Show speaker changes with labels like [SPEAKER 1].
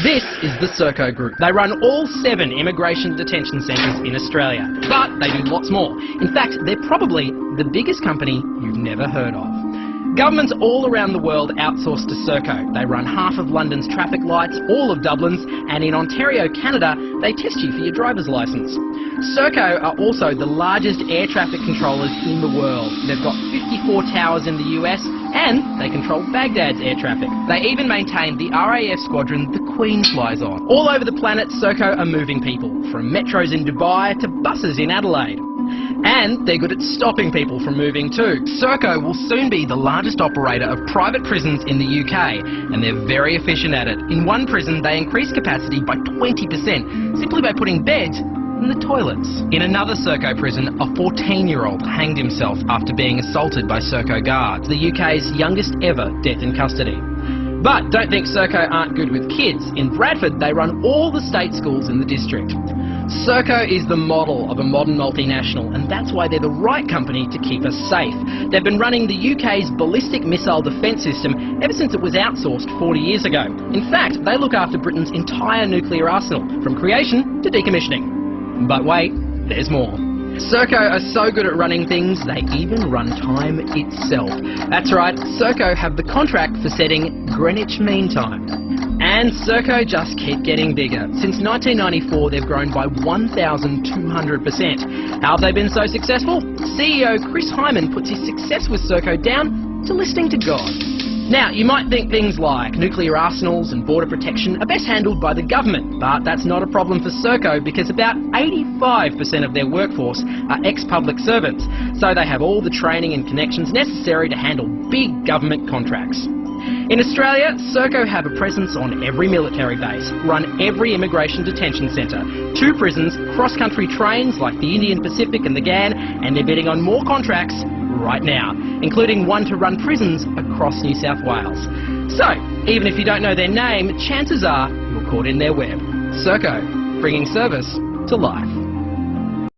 [SPEAKER 1] This is the Serco Group. They run all 7 immigration detention centres in Australia, but they do lots more. In fact, they're probably the biggest company you've never heard of. Governments all around the world outsource to Serco. They run half of London's traffic lights, all of Dublin's, and in Ontario, Canada, they test you for your driver's licence. Serco are also the largest air traffic controllers in the world. They've got 54 towers in the US, and they control Baghdad's air traffic. They even maintain the RAF squadron the Queen flies on. All over the planet, Serco are moving people, from metros in Dubai to buses in Adelaide. And they're good at stopping people from moving too. Serco will soon be the largest operator of private prisons in the UK, and they're very efficient at it. In one prison, they increase capacity by 20%, simply by putting beds in the toilets. In another Serco prison, a 14-year-old hanged himself after being assaulted by Serco guards, the UK's youngest ever death in custody. But don't think Serco aren't good with kids. In Bradford, they run all the state schools in the district. Serco is the model of a modern multinational, and that's why they're the right company to keep us safe. They've been running the UK's ballistic missile defence system ever since it was outsourced 40 years ago. In fact, they look after Britain's entire nuclear arsenal, from creation to decommissioning. But wait, there's more. Serco are so good at running things, they even run time itself. That's right, Serco have the contract for setting Greenwich Mean Time. And Serco just keep getting bigger. Since 1994, they've grown by 1,200%. How have they been so successful? CEO Chris Hyman puts his success with Serco down to listening to God. Now, you might think things like nuclear arsenals and border protection are best handled by the government, but that's not a problem for Serco because about 85% of their workforce are ex-public servants, so they have all the training and connections necessary to handle big government contracts. In Australia, Serco have a presence on every military base, run every immigration detention centre, 2 prisons, cross-country trains like the Indian Pacific and the GAN, and they're bidding on more contracts right now, including one to run prisons across New South Wales. So, even if you don't know their name, chances are you're caught in their web. Serco, bringing service to life.